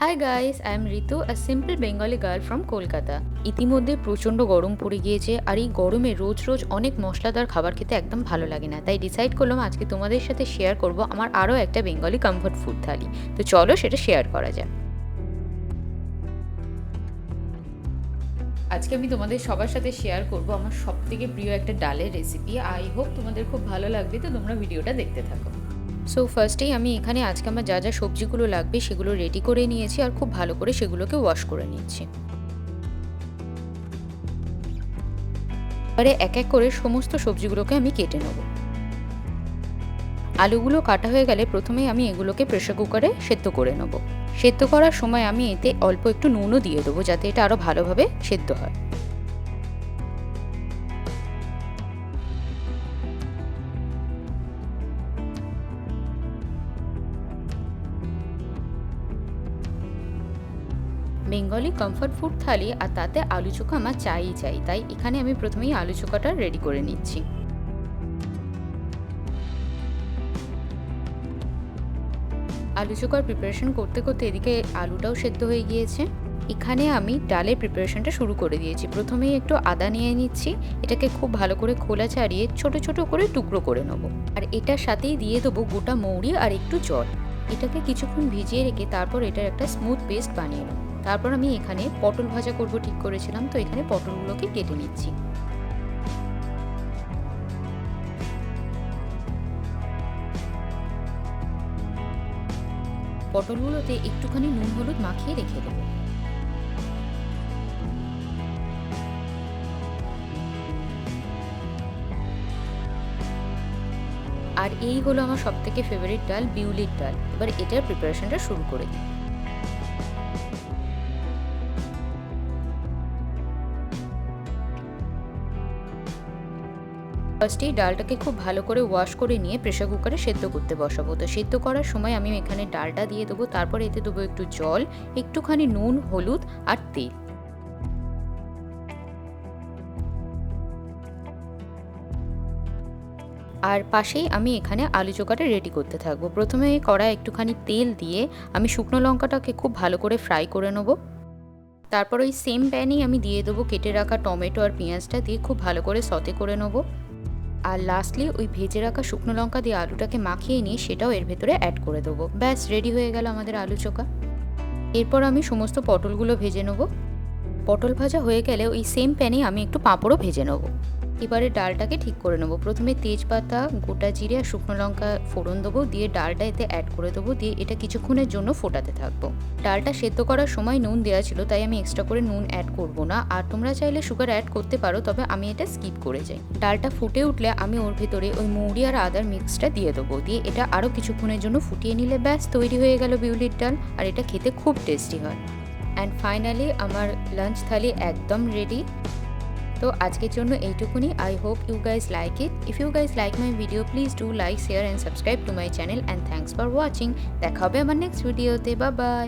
Hi guys, I am Ritu, a simple Bengali girl from Kolkata. ইতিমধ্যে প্রচণ্ড গরম পড়ে গিয়েছে, আর এই গরমে রোজ রোজ অনেক মশলাদার খাবার খেতে একদম ভালো লাগে না। তাই ডিসাইড করলাম আজকে তোমাদের সাথে শেয়ার করব আমার আরও একটা বেঙ্গলি কমফর্ট ফুড থালি। তো চলো সেটা শেয়ার করা যাক। আজকে আমি তোমাদের সবার সাথে শেয়ার করব আমার সবথেকে প্রিয় একটা ডালের রেসিপি। আই হোপ তোমাদের খুব ভালো লাগবে, তো তোমরা ভিডিওটা দেখতে থাকো। সো ফার্স্টেই আমি এখানে আজকে আমার যা যা সবজিগুলো লাগবে সেগুলো রেডি করে নিয়েছি, আর খুব ভালো করে সেগুলোকে ওয়াশ করে নিচ্ছি। এবারে এক এক করে সমস্ত সবজিগুলোকে আমি কেটে নেব। আলুগুলো কাটা হয়ে গেলে প্রথমেই আমি এগুলোকে প্রেসার কুকারে সেদ্ধ করে নেব। সেদ্ধ করার সময় আমি এতে অল্প একটু নুনও দিয়ে দেবো, যাতে এটা আরও ভালোভাবে সেদ্ধ হয়। বেঙ্গলি কমফর্ট ফুড থালি, আর তাতে আলু চোখা আমার চাই, তাই এখানে আমি প্রথমেই আলু চোখাটা রেডি করে নিচ্ছি। আলু চোখার প্রিপারেশন করতে করতে এদিকে আলুটাও সেদ্ধ হয়ে গিয়েছে। এখানে আমি ডালের প্রিপারেশনটা শুরু করে দিয়েছি। প্রথমেই একটু আদা নিয়ে নিচ্ছি, এটাকে খুব ভালো করে খোলা ছাড়িয়ে ছোট ছোট করে টুকরো করে নেবো। আর এটার সাথেই দিয়ে দেবো গোটা মৌরি আর একটু জল। এটাকে কিছুক্ষণ ভিজিয়ে রেখে তারপর এটার একটা স্মুথ পেস্ট বানিয়ে নেব। তারপর আমি এখানে পটল ভাজা করব ঠিক করেছিলাম, তো এখানে পটলগুলোকে কেটে নিচ্ছি। পটলগুলোতে একটুখানি নুন হলুদ মাখিয়ে রেখে দেবো। আর এই হলো আমার সবথেকে ফেভারিট ডাল, বিউলির ডাল। এবার এটার প্রিপারেশনটা শুরু করে দিই। ফার্স্টেই ডালটাকে খুব ভালো করে ওয়াশ করে নিয়ে প্রেসার কুকারে সেদ্ধ করতে বসাবো। তো সেদ্ধ করার সময় আমি এখানে ডালটা দিয়ে দেবো, তারপর এতে দেবো একটু জল, একটুখানি নুন, হলুদ আর তেল। আর পাশেই আমি এখানে আলু চোখাটা রেডি করতে থাকবো। প্রথমে কড়ায় একটুখানি তেল দিয়ে আমি শুকনো লঙ্কাটাকে খুব ভালো করে ফ্রাই করে নেবো। তারপর ওই সেম প্যানেই আমি দিয়ে দেবো কেটে রাখা টমেটো আর পেঁয়াজটা দিয়ে খুব ভালো করে সতে করে নেবো। আর লাস্টলি ওই ভেজে রাখা শুকনো লঙ্কা দিয়ে আলুটাকে মাখিয়ে নিয়ে সেটাও এর ভেতরে অ্যাড করে দেবো। ব্যাস রেডি হয়ে গেল আমাদের আলু চোখা। এরপর আমি সমস্ত পটলগুলো ভেজে নেবো। পটল ভাজা হয়ে গেলে ওই সেম প্যানে আমি একটু পাঁপড়ও ভেজে নেবো। এবারে ডালটাকে ঠিক করে নেবো। প্রথমে তেজপাতা, গোটা জিরে আর শুকনো লঙ্কা ফোড়ন দেবো, দিয়ে ডালটা এতে অ্যাড করে দেবো, দিয়ে এটা কিছুক্ষণের জন্য ফোটাতে থাকবো। ডালটা সেদ্ধ করার সময় নুন দেওয়া ছিল, তাই আমি এক্সট্রা করে নুন অ্যাড করব না। আর তোমরা চাইলে সুগার অ্যাড করতে পারো, তবে আমি এটা স্কিপ করে যাই। ডালটা ফুটে উঠলে আমি ওর ভেতরে ওই মৌরি আর আদার মিক্সটা দিয়ে দেবো, দিয়ে এটা আরও কিছুক্ষণের জন্য ফুটিয়ে নিলে ব্যাস তৈরি হয়ে গেল বিউলির ডাল। আর এটা খেতে খুব টেস্টি হয়। অ্যান্ড ফাইনালি আমার লাঞ্চ থালি একদম রেডি। তো আজকের জন্য এইটুকুনি। I hope you guys like it. If you guys like my video, please do like, share and subscribe to my channel, and thanks for watching. দেখা হবে আমার নেক্সট ভিডিওতে। Bye by.